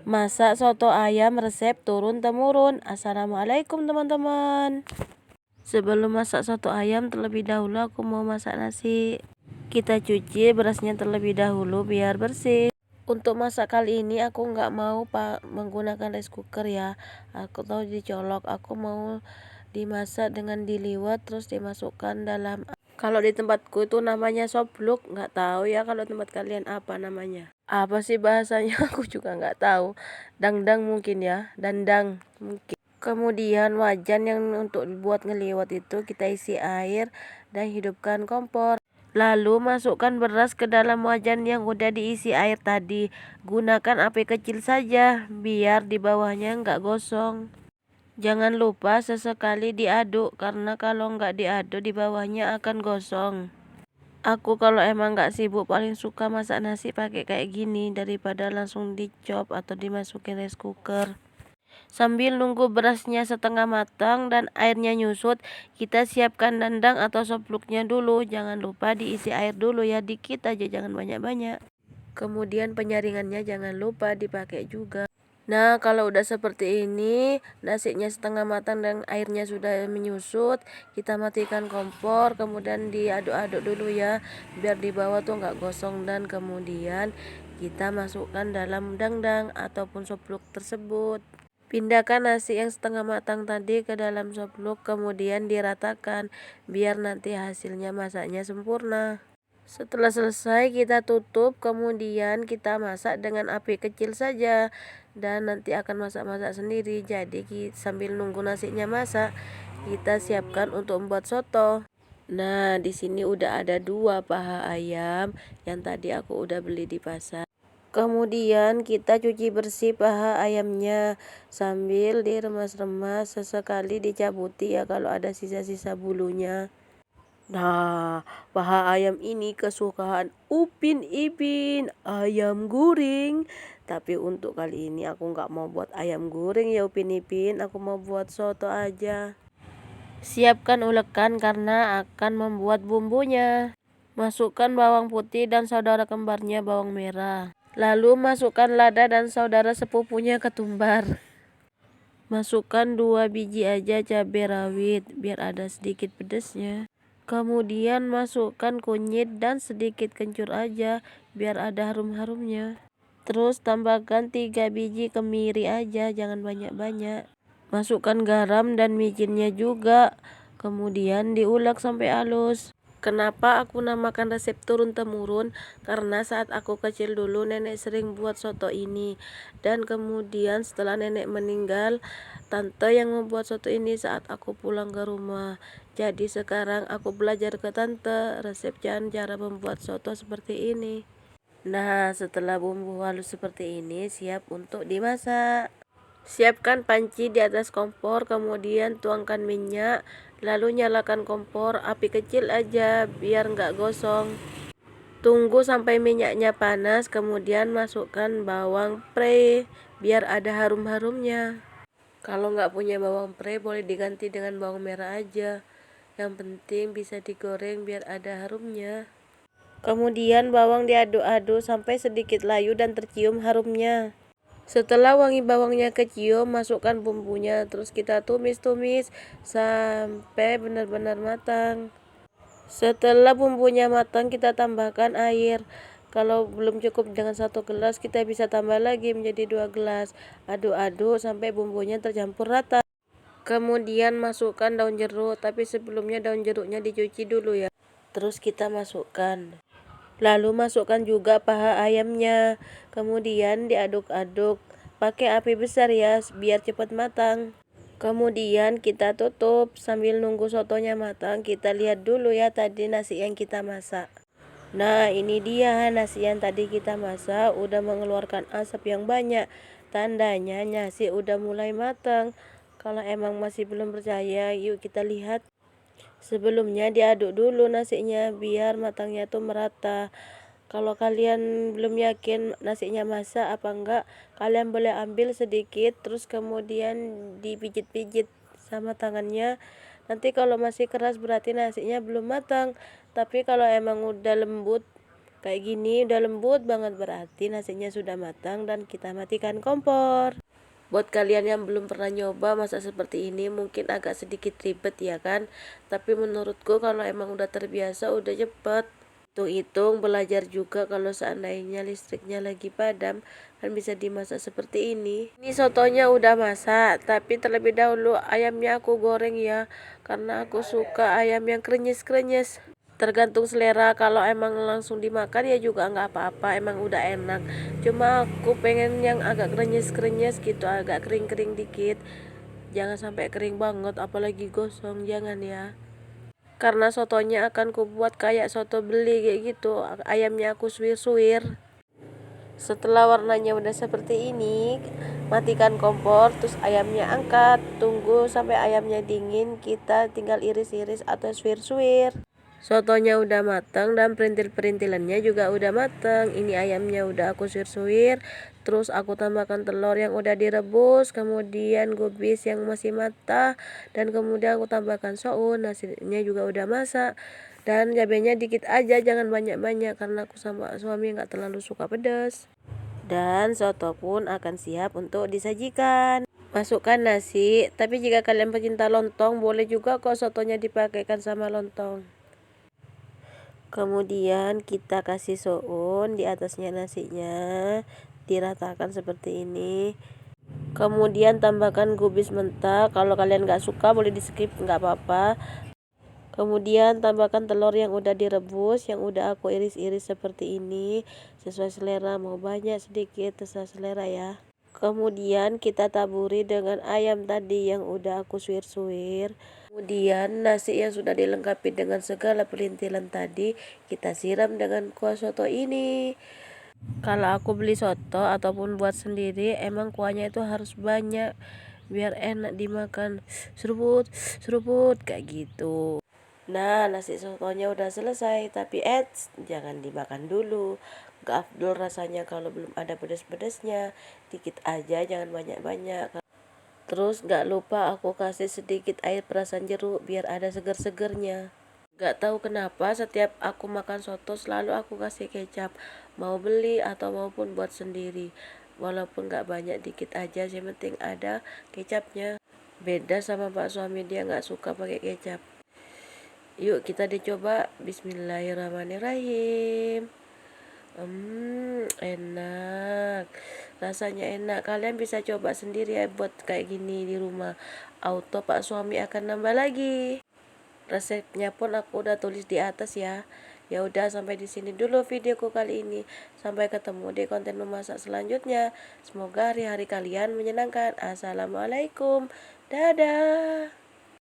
Masak soto ayam resep turun-temurun. Assalamualaikum teman-teman. Sebelum masak soto ayam terlebih dahulu aku mau masak nasi. Kita cuci berasnya terlebih dahulu biar bersih. Untuk masak kali ini aku nggak mau menggunakan rice cooker ya. Aku tahu dicolok, aku mau dimasak dengan diliwet terus dimasukkan dalam. Kalau di tempatku itu namanya sobluk, nggak tahu ya kalau tempat kalian apa namanya. Apa sih bahasanya? Aku juga nggak tahu. Dangdang mungkin ya, dandang mungkin. Kemudian wajan yang untuk buat ngeliwat itu kita isi air dan hidupkan kompor. Lalu masukkan beras ke dalam wajan yang udah diisi air tadi. Gunakan api kecil saja biar di bawahnya nggak gosong. Jangan lupa sesekali diaduk karena kalau nggak diaduk di bawahnya akan gosong. Aku kalau emang nggak sibuk paling suka masak nasi pakai kayak gini daripada langsung dicop atau dimasukin rice cooker. Sambil nunggu berasnya setengah matang dan airnya nyusut, kita siapkan dandang atau sopluknya dulu. Jangan lupa diisi air dulu ya, dikit aja, jangan banyak-banyak. Kemudian penyaringannya jangan lupa dipakai juga. Nah, kalau udah seperti ini, nasinya setengah matang dan airnya sudah menyusut, kita matikan kompor, kemudian diaduk-aduk dulu ya, biar di bawah tuh nggak gosong, dan kemudian kita masukkan dalam dandang ataupun sopluk tersebut. Pindahkan nasi yang setengah matang tadi ke dalam sopluk, kemudian diratakan, biar nanti hasilnya masaknya sempurna. Setelah selesai kita tutup, kemudian kita masak dengan api kecil saja dan nanti akan masak-masak sendiri. Jadi sambil nunggu nasinya masak, kita siapkan untuk membuat soto. Nah, di sini udah ada 2 paha ayam yang tadi aku udah beli di pasar. Kemudian kita cuci bersih paha ayamnya sambil diremas-remas, sesekali dicabuti ya kalau ada sisa-sisa bulunya. Nah, paha ayam ini kesukaan Upin Ipin, ayam guring. Tapi untuk kali ini aku nggak mau buat ayam guring ya Upin Ipin, aku mau buat soto aja. Siapkan ulekan karena akan membuat bumbunya. Masukkan bawang putih dan saudara kembarnya bawang merah. Lalu masukkan lada dan saudara sepupunya ketumbar. Masukkan 2 biji aja cabai rawit biar ada sedikit pedasnya. Kemudian masukkan kunyit dan sedikit kencur aja biar ada harum-harumnya. Terus tambahkan 3 biji kemiri aja, jangan banyak-banyak. Masukkan garam dan micinnya juga. Kemudian diulek sampai halus. Kenapa aku namakan resep turun-temurun? Karena saat aku kecil dulu nenek sering buat soto ini. Dan kemudian setelah nenek meninggal, tante yang membuat soto ini saat aku pulang ke rumah. Jadi sekarang aku belajar ke tante resep dan cara membuat soto seperti ini. Nah, setelah bumbu halus seperti ini siap untuk dimasak. Siapkan panci di atas kompor, kemudian tuangkan minyak, lalu nyalakan kompor, api kecil aja biar nggak gosong. Tunggu sampai minyaknya panas, kemudian masukkan bawang pre biar ada harum-harumnya. Kalau nggak punya bawang pre boleh diganti dengan bawang merah aja. Yang penting bisa digoreng biar ada harumnya. Kemudian bawang diaduk-aduk sampai sedikit layu dan tercium harumnya. Setelah wangi bawangnya kecium, masukkan bumbunya, terus kita tumis-tumis sampai benar-benar matang. Setelah bumbunya matang, kita tambahkan air. Kalau belum cukup dengan 1 gelas, kita bisa tambah lagi menjadi 2 gelas. Aduk-aduk sampai bumbunya tercampur rata. Kemudian masukkan daun jeruk, tapi sebelumnya daun jeruknya dicuci dulu ya. Terus kita masukkan. Lalu masukkan juga paha ayamnya. Kemudian diaduk-aduk. Pakai api besar ya, biar cepat matang. Kemudian kita tutup sambil nunggu sotonya matang. Kita lihat dulu ya tadi nasi yang kita masak. Nah, ini dia nasi yang tadi kita masak udah mengeluarkan asap yang banyak. Tandanya nasi udah mulai matang. Kalau emang masih belum percaya, yuk kita lihat. Sebelumnya diaduk dulu nasinya biar matangnya tuh merata. Kalau kalian belum yakin nasinya masak apa enggak, kalian boleh ambil sedikit terus kemudian dipijit-pijit sama tangannya. Nanti kalau masih keras berarti nasinya belum matang. Tapi kalau emang udah lembut Kayak gini udah lembut banget, berarti nasinya sudah matang dan kita matikan kompor. Buat kalian yang belum pernah nyoba masak seperti ini mungkin agak sedikit ribet ya kan, tapi menurutku kalau emang udah terbiasa udah cepet. Hitung-hitung belajar juga kalau seandainya listriknya lagi padam kan bisa dimasak seperti ini. Ini sotonya udah masak, tapi terlebih dahulu ayamnya aku goreng ya, karena aku suka ayam yang krenyes-krenyes. Tergantung selera, kalau emang langsung dimakan ya juga nggak apa-apa, emang udah enak. Cuma aku pengen yang agak krenyes-krenyes gitu, agak kering-kering dikit. Jangan sampai kering banget, apalagi gosong, jangan ya. Karena sotonya akan kubuat kayak soto beli kayak gitu, ayamnya aku suwir-suwir. Setelah warnanya udah seperti ini, matikan kompor, terus ayamnya angkat, tunggu sampai ayamnya dingin, kita tinggal iris-iris atau suwir-suwir. Sotonya udah matang dan perintil-perintilannya juga udah matang. Ini ayamnya udah aku suwir-suwir, terus aku tambahkan telur yang udah direbus, kemudian gubis yang masih matah, dan kemudian aku tambahkan soun, nasinya juga udah masak. Dan cabenya dikit aja, jangan banyak-banyak karena aku sama suami nggak terlalu suka pedas. Dan soto pun akan siap untuk disajikan. Masukkan nasi, tapi jika kalian pecinta lontong boleh juga kok sotonya dipakaikan sama lontong. Kemudian kita kasih soun di atasnya nasinya, diratakan seperti ini. Kemudian tambahkan gubis mentah, kalau kalian nggak suka boleh di skip, nggak apa-apa. Kemudian tambahkan telur yang udah direbus, yang udah aku iris-iris seperti ini, sesuai selera, mau banyak sedikit terserah selera ya. Kemudian kita taburi dengan ayam tadi yang udah aku suwir-suwir. Kemudian nasi yang sudah dilengkapi dengan segala perintilan tadi kita siram dengan kuah soto ini. Kalau aku beli soto ataupun buat sendiri emang kuahnya itu harus banyak biar enak dimakan, seruput seruput kayak gitu. Nah, nasi sotonya udah selesai, tapi jangan dimakan dulu. Gak afdol rasanya kalau belum ada pedas-pedasnya. Dikit aja, jangan banyak-banyak. Terus gak lupa aku kasih sedikit air perasan jeruk biar ada seger-segernya. Gak tahu kenapa setiap aku makan soto selalu aku kasih kecap. Mau beli atau maupun buat sendiri. Walaupun gak banyak, dikit aja, yang penting ada kecapnya. Beda sama pak suami, dia gak suka pakai kecap. Yuk kita dicoba. Bismillahirrahmanirrahim. Enak. Rasanya enak. Kalian bisa coba sendiri ya buat kayak gini di rumah. Auto pak suami akan nambah lagi. Resepnya pun aku udah tulis di atas ya. Ya udah, sampai di sini dulu videoku kali ini. Sampai ketemu di konten memasak selanjutnya. Semoga hari-hari kalian menyenangkan. Assalamualaikum. Dadah.